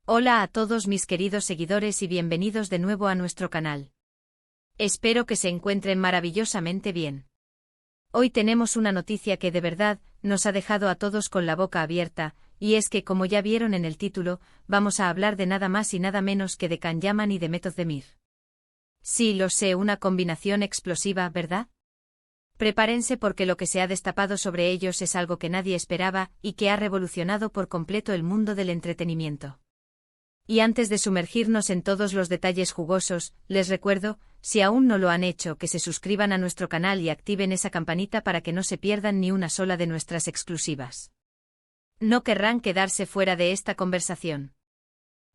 Hola a todos mis queridos seguidores y bienvenidos de nuevo a nuestro canal. Espero que se encuentren maravillosamente bien. Hoy tenemos una noticia que de verdad nos ha dejado a todos con la boca abierta, y es que, como ya vieron en el título, vamos a hablar de nada más y nada menos que de Can Yaman y de Method Demir. Sí, lo sé, una combinación explosiva, ¿verdad? Prepárense porque lo que se ha destapado sobre ellos es algo que nadie esperaba y que ha revolucionado por completo el mundo del entretenimiento. Y antes de sumergirnos en todos los detalles jugosos, les recuerdo, si aún no lo han hecho, que se suscriban a nuestro canal y activen esa campanita para que no se pierdan ni una sola de nuestras exclusivas. No querrán quedarse fuera de esta conversación.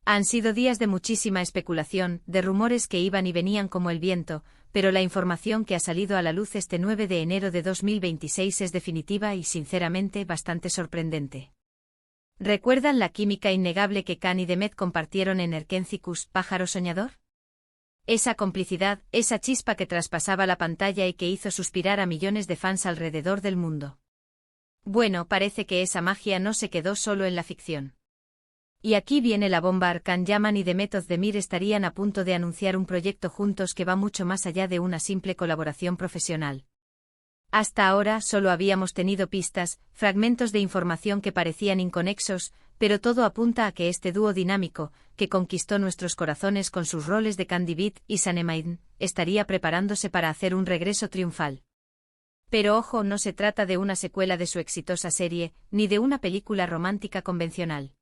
Han sido días de muchísima especulación, de rumores que iban y venían como el viento, pero la información que ha salido a la luz este 9 de enero de 2026 es definitiva y, sinceramente, bastante sorprendente. ¿Recuerdan la química innegable que Can y Demet compartieron en Erkencicus, pájaro soñador? Esa complicidad, esa chispa que traspasaba la pantalla y que hizo suspirar a millones de fans alrededor del mundo. Bueno, parece que esa magia no se quedó solo en la ficción. Y aquí viene la bomba. Can Yaman y Method Demir estarían a punto de anunciar un proyecto juntos que va mucho más allá de una simple colaboración profesional. Hasta ahora solo habíamos tenido pistas, fragmentos de información que parecían inconexos, pero todo apunta a que este dúo dinámico, que conquistó nuestros corazones con sus roles de Candy Beat y Sanemaiden, estaría preparándose para hacer un regreso triunfal. Pero ojo, no se trata de una secuela de su exitosa serie, ni de una película romántica convencional.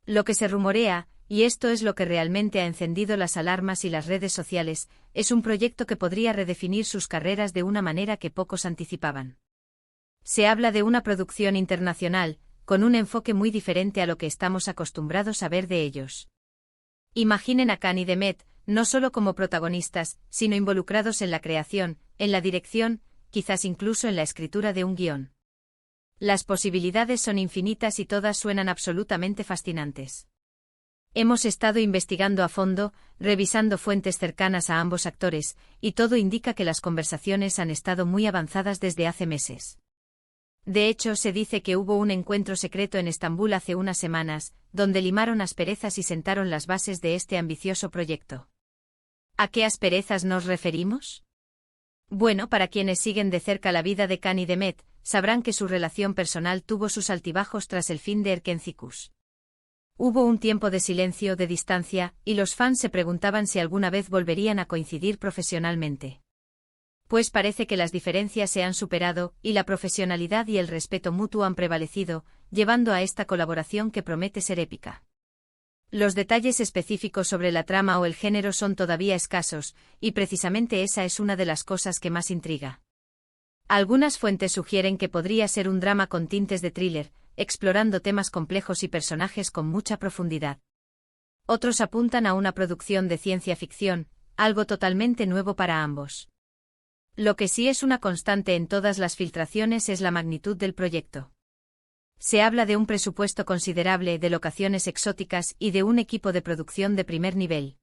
Lo que se rumorea, y esto es lo que realmente ha encendido las alarmas y las redes sociales, es un proyecto que podría redefinir sus carreras de una manera que pocos anticipaban. Se habla de una producción internacional, con un enfoque muy diferente a lo que estamos acostumbrados a ver de ellos. Imaginen a Can y Demet, no solo como protagonistas, sino involucrados en la creación, en la dirección, quizás incluso en la escritura de un guión. Las posibilidades son infinitas y todas suenan absolutamente fascinantes. Hemos estado investigando a fondo, revisando fuentes cercanas a ambos actores, y todo indica que las conversaciones han estado muy avanzadas desde hace meses. De hecho, se dice que hubo un encuentro secreto en Estambul hace unas semanas, donde limaron asperezas y sentaron las bases de este ambicioso proyecto. ¿A qué asperezas nos referimos? Bueno, para quienes siguen de cerca la vida de Can y Demet, sabrán que su relación personal tuvo sus altibajos tras el fin de Erkencicus. Hubo un tiempo de silencio, de distancia, y los fans se preguntaban si alguna vez volverían a coincidir profesionalmente. Pues parece que las diferencias se han superado, y la profesionalidad y el respeto mutuo han prevalecido, llevando a esta colaboración que promete ser épica. Los detalles específicos sobre la trama o el género son todavía escasos, y precisamente esa es una de las cosas que más intriga. Algunas fuentes sugieren que podría ser un drama con tintes de thriller, explorando temas complejos y personajes con mucha profundidad. Otros apuntan a una producción de ciencia ficción, algo totalmente nuevo para ambos. Lo que sí es una constante en todas las filtraciones es la magnitud del proyecto. Se habla de un presupuesto considerable, de locaciones exóticas y de un equipo de producción de primer nivel.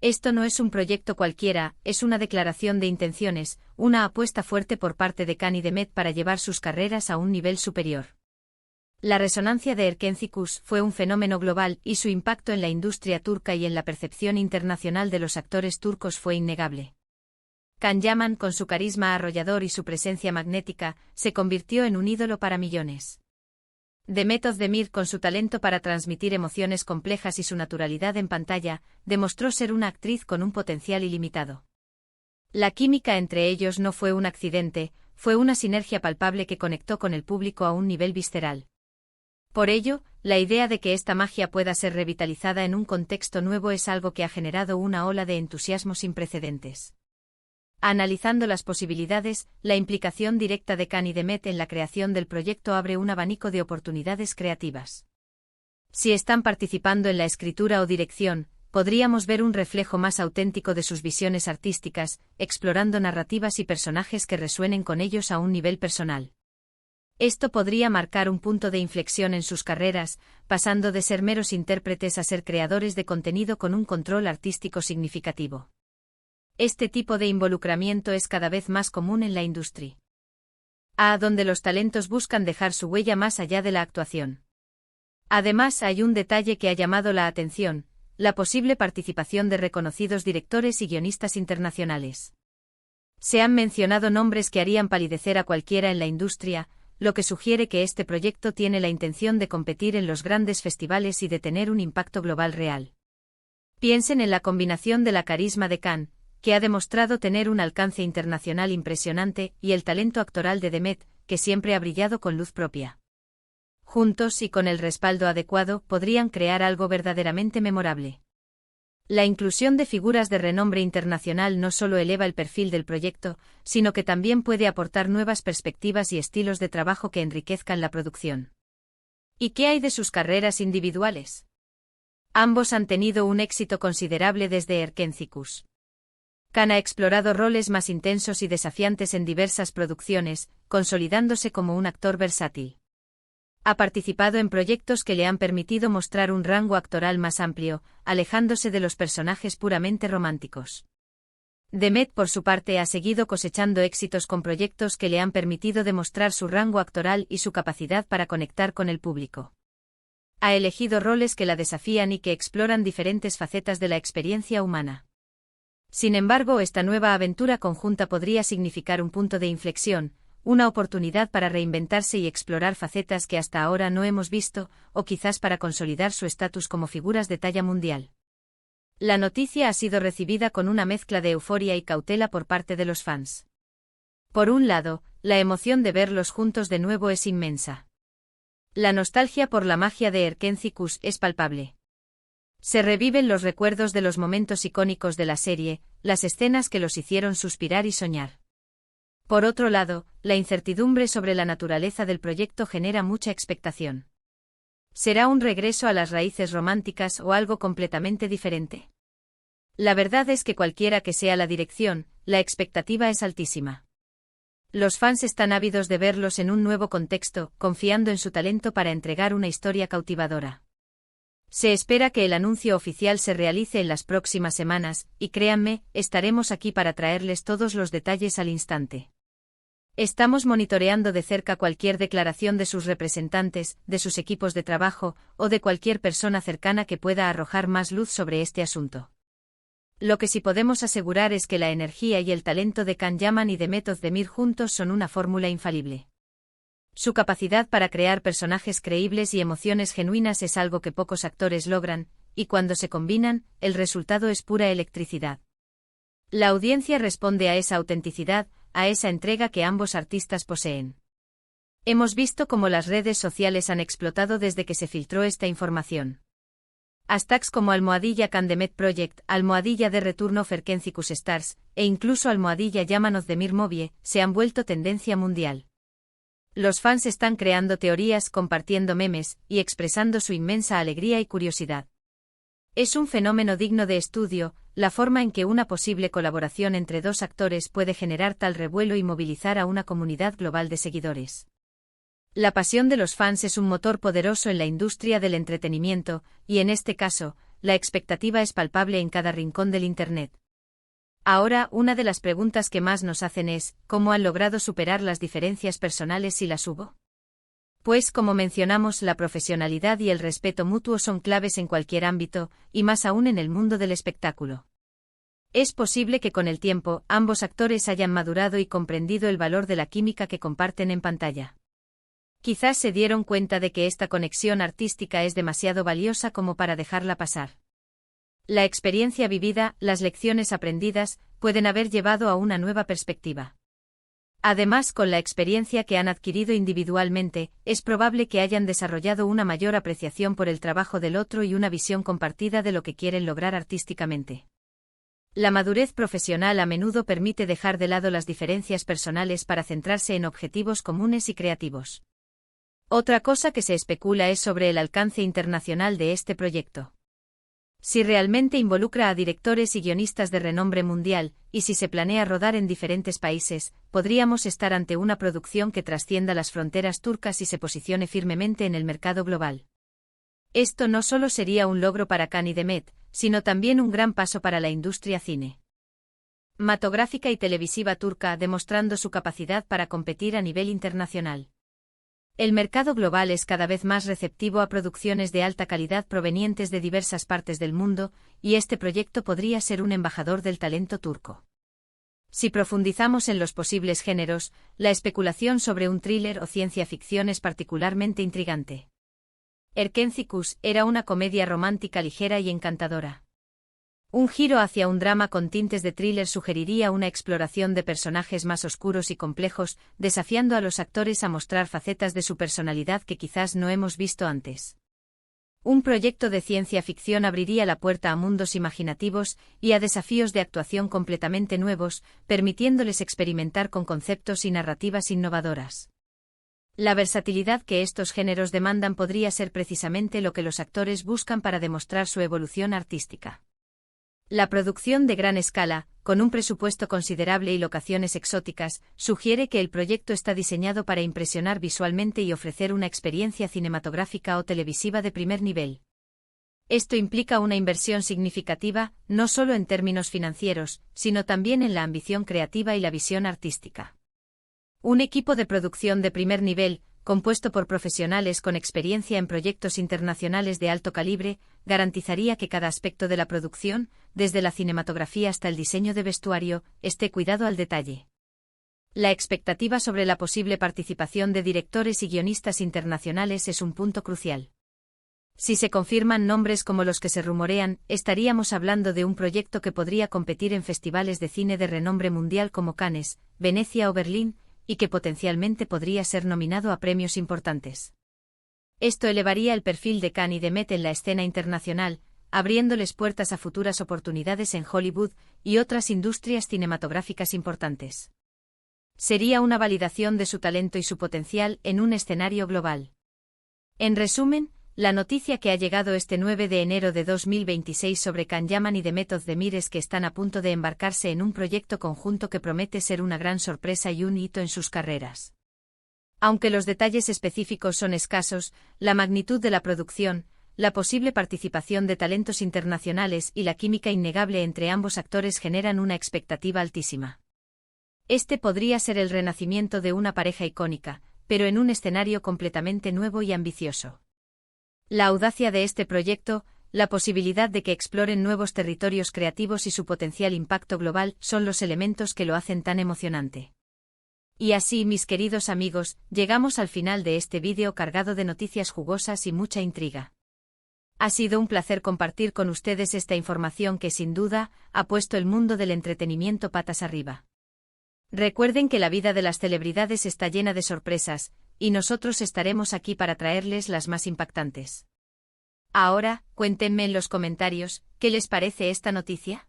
Esto no es un proyecto cualquiera, es una declaración de intenciones, una apuesta fuerte por parte de Can y Demet para llevar sus carreras a un nivel superior. La resonancia de Erkencicus fue un fenómeno global y su impacto en la industria turca y en la percepción internacional de los actores turcos fue innegable. Can Yaman, con su carisma arrollador y su presencia magnética, se convirtió en un ídolo para millones. Method Demir, con su talento para transmitir emociones complejas y su naturalidad en pantalla, demostró ser una actriz con un potencial ilimitado. La química entre ellos no fue un accidente, fue una sinergia palpable que conectó con el público a un nivel visceral. Por ello, la idea de que esta magia pueda ser revitalizada en un contexto nuevo es algo que ha generado una ola de entusiasmo sin precedentes. Analizando las posibilidades, la implicación directa de Can y Demet en la creación del proyecto abre un abanico de oportunidades creativas. Si están participando en la escritura o dirección, podríamos ver un reflejo más auténtico de sus visiones artísticas, explorando narrativas y personajes que resuenen con ellos a un nivel personal. Esto podría marcar un punto de inflexión en sus carreras, pasando de ser meros intérpretes a ser creadores de contenido con un control artístico significativo. Este tipo de involucramiento es cada vez más común en la industria. Donde los talentos buscan dejar su huella más allá de la actuación. Además, hay un detalle que ha llamado la atención: la posible participación de reconocidos directores y guionistas internacionales. Se han mencionado nombres que harían palidecer a cualquiera en la industria, lo que sugiere que este proyecto tiene la intención de competir en los grandes festivales y de tener un impacto global real. Piensen en la combinación de la carisma de Khan, que ha demostrado tener un alcance internacional impresionante, y el talento actoral de Demet, que siempre ha brillado con luz propia. Juntos y con el respaldo adecuado, podrían crear algo verdaderamente memorable. La inclusión de figuras de renombre internacional no solo eleva el perfil del proyecto, sino que también puede aportar nuevas perspectivas y estilos de trabajo que enriquezcan la producción. ¿Y qué hay de sus carreras individuales? Ambos han tenido un éxito considerable desde Erkentzicus. Khan ha explorado roles más intensos y desafiantes en diversas producciones, consolidándose como un actor versátil. Ha participado en proyectos que le han permitido mostrar un rango actoral más amplio, alejándose de los personajes puramente románticos. Demet, por su parte, ha seguido cosechando éxitos con proyectos que le han permitido demostrar su rango actoral y su capacidad para conectar con el público. Ha elegido roles que la desafían y que exploran diferentes facetas de la experiencia humana. Sin embargo, esta nueva aventura conjunta podría significar un punto de inflexión, una oportunidad para reinventarse y explorar facetas que hasta ahora no hemos visto, o quizás para consolidar su estatus como figuras de talla mundial. La noticia ha sido recibida con una mezcla de euforia y cautela por parte de los fans. Por un lado, la emoción de verlos juntos de nuevo es inmensa. La nostalgia por la magia de Erkentzicus es palpable. Se reviven los recuerdos de los momentos icónicos de la serie, las escenas que los hicieron suspirar y soñar. Por otro lado, la incertidumbre sobre la naturaleza del proyecto genera mucha expectación. ¿Será un regreso a las raíces románticas o algo completamente diferente? La verdad es que cualquiera que sea la dirección, la expectativa es altísima. Los fans están ávidos de verlos en un nuevo contexto, confiando en su talento para entregar una historia cautivadora. Se espera que el anuncio oficial se realice en las próximas semanas, y créanme, estaremos aquí para traerles todos los detalles al instante. Estamos monitoreando de cerca cualquier declaración de sus representantes, de sus equipos de trabajo, o de cualquier persona cercana que pueda arrojar más luz sobre este asunto. Lo que sí podemos asegurar es que la energía y el talento de Can Yaman y de Demet Özdemir juntos son una fórmula infalible. Su capacidad para crear personajes creíbles y emociones genuinas es algo que pocos actores logran, y cuando se combinan, el resultado es pura electricidad. La audiencia responde a esa autenticidad, a esa entrega que ambos artistas poseen. Hemos visto cómo las redes sociales han explotado desde que se filtró esta información. Hashtags como ¡Can Demet Project, ¡The Return of Erkentzicus Stars, e incluso ¡Yaman Özdemir Movie, se han vuelto tendencia mundial. Los fans están creando teorías, compartiendo memes, y expresando su inmensa alegría y curiosidad. Es un fenómeno digno de estudio, la forma en que una posible colaboración entre dos actores puede generar tal revuelo y movilizar a una comunidad global de seguidores. La pasión de los fans es un motor poderoso en la industria del entretenimiento, y en este caso, la expectativa es palpable en cada rincón del Internet. Ahora, una de las preguntas que más nos hacen es, ¿cómo han logrado superar las diferencias personales si las hubo? Pues, como mencionamos, la profesionalidad y el respeto mutuo son claves en cualquier ámbito, y más aún en el mundo del espectáculo. Es posible que con el tiempo, ambos actores hayan madurado y comprendido el valor de la química que comparten en pantalla. Quizás se dieron cuenta de que esta conexión artística es demasiado valiosa como para dejarla pasar. La experiencia vivida, las lecciones aprendidas, pueden haber llevado a una nueva perspectiva. Además, con la experiencia que han adquirido individualmente, es probable que hayan desarrollado una mayor apreciación por el trabajo del otro y una visión compartida de lo que quieren lograr artísticamente. La madurez profesional a menudo permite dejar de lado las diferencias personales para centrarse en objetivos comunes y creativos. Otra cosa que se especula es sobre el alcance internacional de este proyecto. Si realmente involucra a directores y guionistas de renombre mundial, y si se planea rodar en diferentes países, podríamos estar ante una producción que trascienda las fronteras turcas y se posicione firmemente en el mercado global. Esto no solo sería un logro para Can y Demet, sino también un gran paso para la industria cinematográfica y televisiva turca, demostrando su capacidad para competir a nivel internacional. El mercado global es cada vez más receptivo a producciones de alta calidad provenientes de diversas partes del mundo, y este proyecto podría ser un embajador del talento turco. Si profundizamos en los posibles géneros, la especulación sobre un thriller o ciencia ficción es particularmente intrigante. Erkenci era una comedia romántica ligera y encantadora. Un giro hacia un drama con tintes de thriller sugeriría una exploración de personajes más oscuros y complejos, desafiando a los actores a mostrar facetas de su personalidad que quizás no hemos visto antes. Un proyecto de ciencia ficción abriría la puerta a mundos imaginativos y a desafíos de actuación completamente nuevos, permitiéndoles experimentar con conceptos y narrativas innovadoras. La versatilidad que estos géneros demandan podría ser precisamente lo que los actores buscan para demostrar su evolución artística. La producción de gran escala, con un presupuesto considerable y locaciones exóticas, sugiere que el proyecto está diseñado para impresionar visualmente y ofrecer una experiencia cinematográfica o televisiva de primer nivel. Esto implica una inversión significativa, no solo en términos financieros, sino también en la ambición creativa y la visión artística. Un equipo de producción de primer nivel, compuesto por profesionales con experiencia en proyectos internacionales de alto calibre, garantizaría que cada aspecto de la producción, desde la cinematografía hasta el diseño de vestuario, esté cuidado al detalle. La expectativa sobre la posible participación de directores y guionistas internacionales es un punto crucial. Si se confirman nombres como los que se rumorean, estaríamos hablando de un proyecto que podría competir en festivales de cine de renombre mundial como Cannes, Venecia o Berlín, y que potencialmente podría ser nominado a premios importantes. Esto elevaría el perfil de Cannes y de Met en la escena internacional, abriéndoles puertas a futuras oportunidades en Hollywood y otras industrias cinematográficas importantes. Sería una validación de su talento y su potencial en un escenario global. En resumen, la noticia que ha llegado este 9 de enero de 2026 sobre Can Yaman y Demet Özdemir es que están a punto de embarcarse en un proyecto conjunto que promete ser una gran sorpresa y un hito en sus carreras. Aunque los detalles específicos son escasos, la magnitud de la producción, la posible participación de talentos internacionales y la química innegable entre ambos actores generan una expectativa altísima. Este podría ser el renacimiento de una pareja icónica, pero en un escenario completamente nuevo y ambicioso. La audacia de este proyecto, la posibilidad de que exploren nuevos territorios creativos y su potencial impacto global son los elementos que lo hacen tan emocionante. Y así, mis queridos amigos, llegamos al final de este vídeo cargado de noticias jugosas y mucha intriga. Ha sido un placer compartir con ustedes esta información que sin duda ha puesto el mundo del entretenimiento patas arriba. Recuerden que la vida de las celebridades está llena de sorpresas, y nosotros estaremos aquí para traerles las más impactantes. Ahora, cuéntenme en los comentarios, ¿qué les parece esta noticia?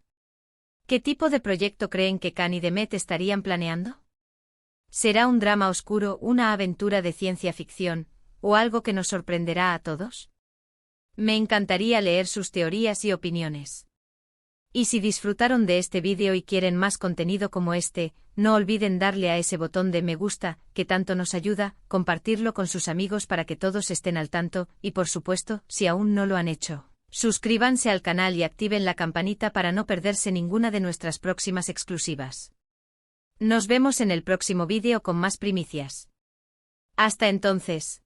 ¿Qué tipo de proyecto creen que Can y Demet estarían planeando? ¿Será un drama oscuro, una aventura de ciencia ficción, o algo que nos sorprenderá a todos? Me encantaría leer sus teorías y opiniones. Y si disfrutaron de este vídeo y quieren más contenido como este, no olviden darle a ese botón de me gusta, que tanto nos ayuda, compartirlo con sus amigos para que todos estén al tanto, y por supuesto, si aún no lo han hecho, suscríbanse al canal y activen la campanita para no perderse ninguna de nuestras próximas exclusivas. Nos vemos en el próximo vídeo con más primicias. Hasta entonces.